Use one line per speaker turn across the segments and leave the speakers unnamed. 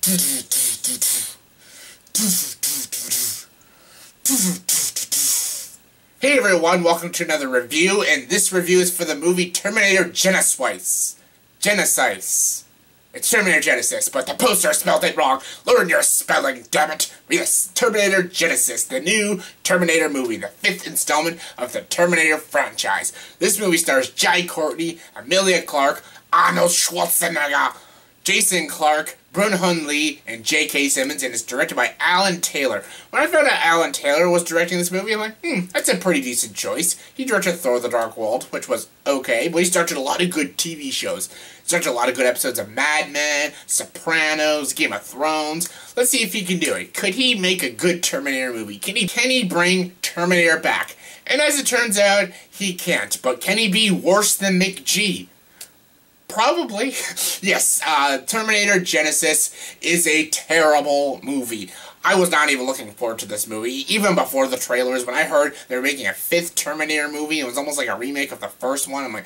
Hey everyone, welcome to another review, and this review is for the movie Terminator Genisys. It's Terminator Genisys, but the poster spelled it wrong. Learn your spelling, dammit. Yes, Terminator Genisys, the new Terminator movie, the 5th installment of the Terminator franchise. This movie stars Courtney, Emilia Clarke, Arnold Schwartzenegger, Jason Clarke, Byung-hun Lee, and J.K. Simmons, and it's directed by Alan Taylor. When I found out Alan Taylor was directing this movie, I'm like, that's a pretty decent choice. He directed Thor: The Dark World, which was okay, but he directed a lot of good TV shows. He directed a lot of good episodes of Mad Men, Sopranos, Game of Thrones. Let's see if he can do it. Could he make a good Terminator movie? Can he bring Terminator back? And as it turns out, he can't. But can he be worse than McG? Probably. Yes, Terminator Genisys is a terrible movie. I was not even looking forward to this movie, even before the trailers. When I heard they were making a 5th Terminator movie, it was almost like a remake of the first one. I'm like,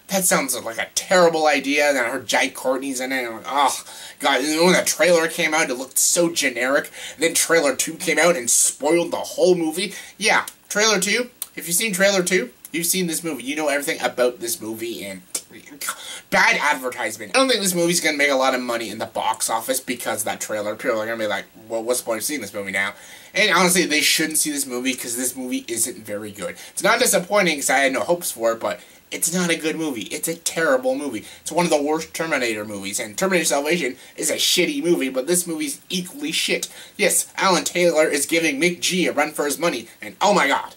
that sounds like a terrible idea. And then I heard Jai Courtney's in it, and I'm like, oh, God. And when the trailer came out, it looked so generic. And then trailer 2 came out and spoiled the whole movie. Yeah, trailer 2, if you've seen trailer 2, you've seen this movie. You know everything about this movie, and bad advertisement. I don't think this movie's gonna make a lot of money in the box office because of that trailer. People are gonna be like, well, what's the point of seeing this movie now? And honestly, they shouldn't see this movie because this movie isn't very good. It's not disappointing because I had no hopes for it, but it's not a good movie. It's a terrible movie. It's one of the worst Terminator movies, and Terminator Salvation is a shitty movie, but this movie's equally shit. Yes, Alan Taylor is giving McG a run for his money, and oh my God.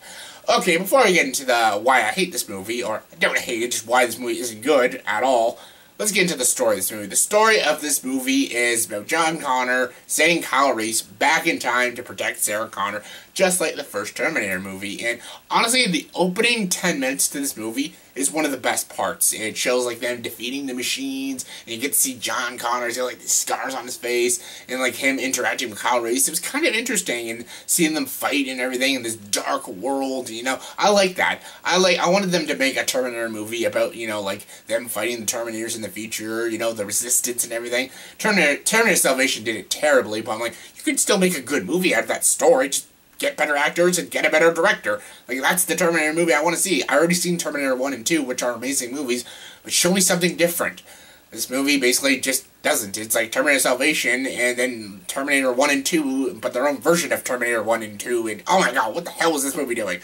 Okay, before I get into the why I hate this movie, or I don't hate it, just why this movie isn't good at all, let's get into the story of this movie. The story of this movie is about John Connor sending Kyle Reese back in time to protect Sarah Connor, just like the first Terminator movie. And honestly, the opening 10 minutes to this movie is one of the best parts. It shows like them defeating the machines, and you get to see John Connor's got like these scars on his face, and like him interacting with Kyle Reese. It was kind of interesting, and seeing them fight and everything in this dark world. You know, I like that. I wanted them to make a Terminator movie about, you know, like them fighting the Terminators in the future. You know, the Resistance and everything. Terminator Salvation did it terribly, but I'm like, you could still make a good movie out of that story. Just get better actors and get a better director. Like, that's the Terminator movie I want to see. I already seen Terminator 1 and 2, which are amazing movies, but show me something different. This movie basically just doesn't. It's like Terminator Salvation, and then Terminator 1 and 2, but their own version of Terminator 1 and 2, and oh my God, what the hell was this movie doing?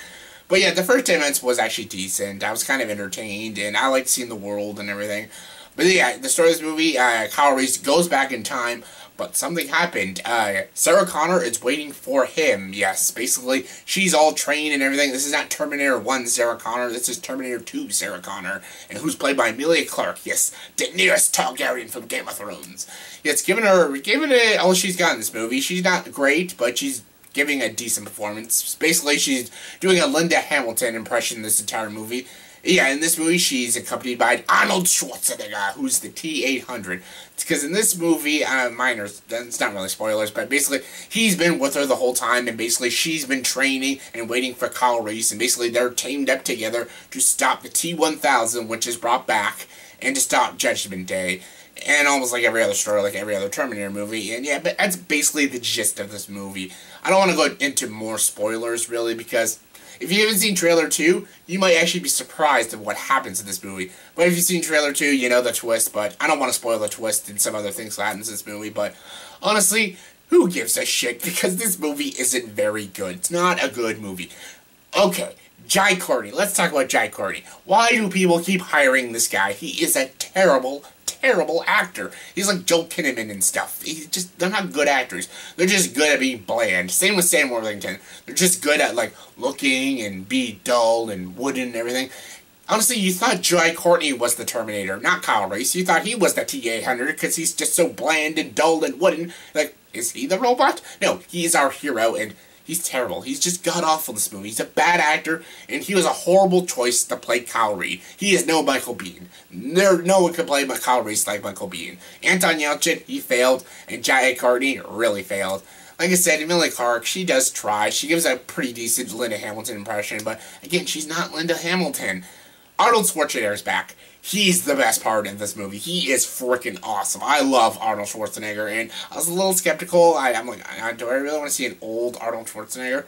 But yeah, the first 10 minutes was actually decent. I was kind of entertained, and I liked seeing the world and everything. But yeah, the story of this movie, Kyle Reese goes back in time, but something happened. Sarah Connor is waiting for him. Yes, basically, she's all trained and everything. This is not Terminator 1 Sarah Connor. This is Terminator 2 Sarah Connor. And who's played by Emilia Clarke. Yes, Daenerys Targaryen from Game of Thrones. Yes, giving it all she's got in this movie. She's not great, but she's giving a decent performance. Basically, she's doing a Linda Hamilton impression this entire movie. Yeah, in this movie, she's accompanied by Arnold Schwartzenegger, who's the T-800. It's because in this movie, it's not really spoilers, but basically, he's been with her the whole time, and basically, she's been training and waiting for Kyle Reese, and basically, they're teamed up together to stop the T-1000, which is brought back, and to stop Judgment Day. And almost like every other story, like every other Terminator movie. And yeah, but that's basically the gist of this movie. I don't want to go into more spoilers, really, because if you haven't seen trailer 2, you might actually be surprised at what happens in this movie. But if you've seen trailer 2, you know the twist, but I don't want to spoil the twist and some other things that happens in this movie. But honestly, who gives a shit? Because this movie isn't very good. It's not a good movie. Okay, Jai Courtney. Let's talk about Jai Courtney. Why do people keep hiring this guy? He is a terrible actor. He's like Joel Kinnaman and stuff. They're not good actors. They're just good at being bland. Same with Sam Worthington. They're just good at, like, looking and be dull and wooden and everything. Honestly, you thought Jai Courtney was the Terminator, not Kyle Reese. You thought he was the T-800 because he's just so bland and dull and wooden. Like, is he the robot? No, he's our hero, and he's terrible. He's just god-awful in this movie. He's a bad actor, and he was a horrible choice to play Kyle Reese. He is no Michael Biehn. No one could play Kyle Reese like Michael Biehn. Anton Yelchin, he failed, and Jai Courtney really failed. Like I said, Emilia Clarke, she does try. She gives a pretty decent Linda Hamilton impression, but again, she's not Linda Hamilton. Arnold Schwarzenegger's back. he's the best part in this movie. He is freaking awesome. I love Arnold Schwarzenegger, and I was a little skeptical. I'm like, do I really want to see an old Arnold Schwarzenegger?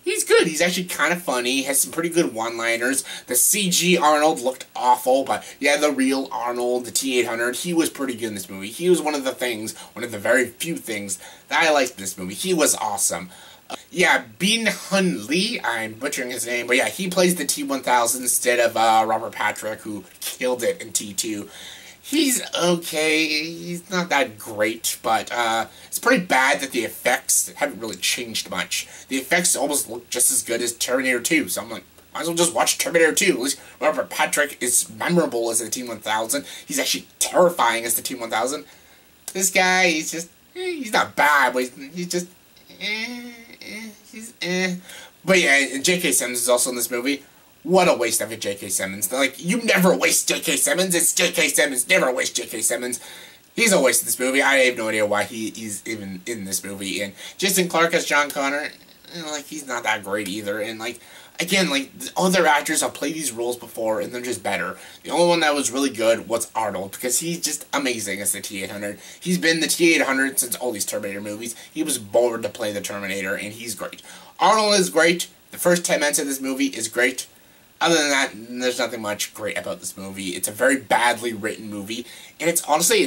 He's good. He's actually kind of funny. He has some pretty good one-liners. The CG Arnold looked awful, but yeah, the real Arnold, the T-800, he was pretty good in this movie. He was one of the very few things that I liked in this movie. He was awesome. Yeah, Byung-hun Lee, I'm butchering his name, but yeah, he plays the T-1000 instead of Robert Patrick, who killed it in T2. He's okay, he's not that great, but it's pretty bad that the effects haven't really changed much. The effects almost look just as good as Terminator 2, so I'm like, might as well just watch Terminator 2. At least Robert Patrick is memorable as the T-1000. He's actually terrifying as the T-1000. This guy, he's just, he's not bad, but he's just, But yeah, J.K. Simmons is also in this movie. What a waste of a J.K. Simmons. Like, you never waste J.K. Simmons. It's J.K. Simmons. Never waste J.K. Simmons. He's a waste of this movie. I have no idea why he's even in this movie. And Jason Clarke as John Connor, like, he's not that great either. And, like, again, like, other actors have played these roles before, and they're just better. The only one that was really good was Arnold, because he's just amazing as the T-800. He's been the T-800 since all these Terminator movies. He was born to play the Terminator, and he's great. Arnold is great. The first 10 minutes of this movie is great. Other than that, there's nothing much great about this movie. It's a very badly written movie, and it's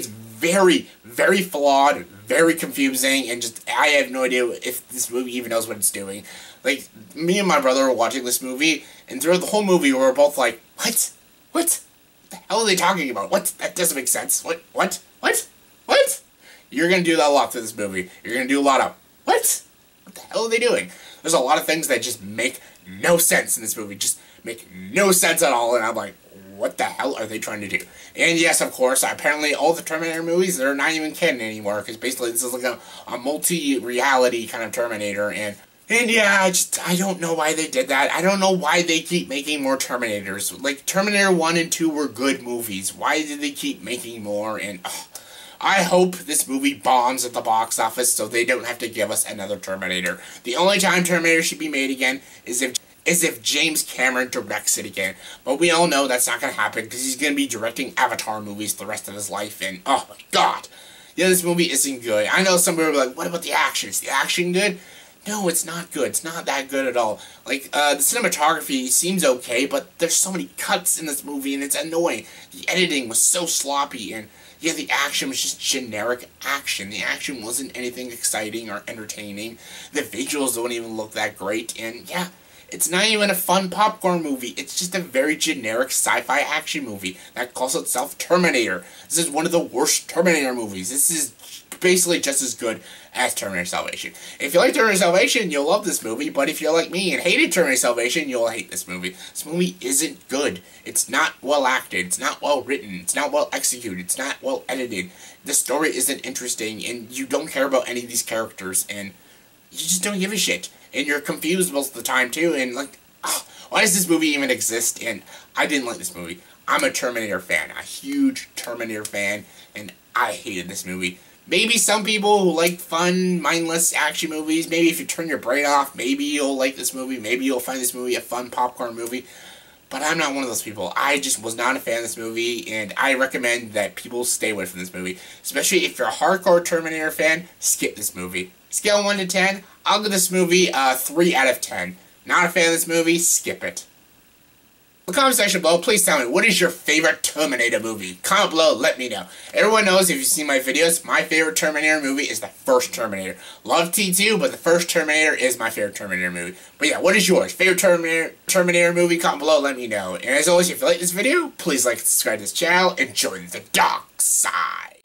very, very flawed, very confusing, and just, I have no idea if this movie even knows what it's doing. Like, me and my brother were watching this movie, and throughout the whole movie, we were both like, what? What the hell are they talking about? What? That doesn't make sense. What? You're gonna do that a lot through this movie. You're gonna do a lot of, what? What the hell are they doing? There's a lot of things that just make no sense in this movie. Just make no sense at all, and I'm like, what the hell are they trying to do? And yes, of course, apparently all the Terminator movies, they're not even canon anymore, because basically this is like a multi-reality kind of Terminator, and yeah, I don't know why they did that. I don't know why they keep making more Terminators. Like, Terminator 1 and 2 were good movies. Why did they keep making more? And I hope this movie bombs at the box office so they don't have to give us another Terminator. The only time Terminator should be made again is if James Cameron directs it again. But we all know that's not going to happen, because he's going to be directing Avatar movies the rest of his life, and oh my god. Yeah, this movie isn't good. I know some people are like, what about the action? Is the action good? No, it's not good. It's not that good at all. Like, the cinematography seems okay, but there's so many cuts in this movie, and it's annoying. The editing was so sloppy, and yeah, the action was just generic action. The action wasn't anything exciting or entertaining. The visuals don't even look that great, and yeah, it's not even a fun popcorn movie. It's just a very generic sci-fi action movie that calls itself Terminator. This is one of the worst Terminator movies. This is basically just as good as Terminator Salvation. If you like Terminator Salvation, you'll love this movie, but if you're like me and hated Terminator Salvation, you'll hate this movie. This movie isn't good. It's not well acted. It's not well written. It's not well executed. It's not well edited. The story isn't interesting, and you don't care about any of these characters, and you just don't give a shit. And you're confused most of the time, too, and like, why does this movie even exist? And I didn't like this movie. I'm a Terminator fan, a huge Terminator fan, and I hated this movie. Maybe some people who like fun, mindless action movies, maybe if you turn your brain off, maybe you'll like this movie, maybe you'll find this movie a fun popcorn movie. But I'm not one of those people. I just was not a fan of this movie, and I recommend that people stay away from this movie. Especially if you're a hardcore Terminator fan, skip this movie. Scale 1 to 10, I'll give this movie a 3 out of 10. Not a fan of this movie, skip it. In the comment section below, please tell me, what is your favorite Terminator movie? Comment below, let me know. Everyone knows, if you've seen my videos, my favorite Terminator movie is the first Terminator. Love T2, but the first Terminator is my favorite Terminator movie. But yeah, what is yours? Favorite Terminator movie? Comment below, let me know. And as always, if you like this video, please like and subscribe to this channel and join the dark side.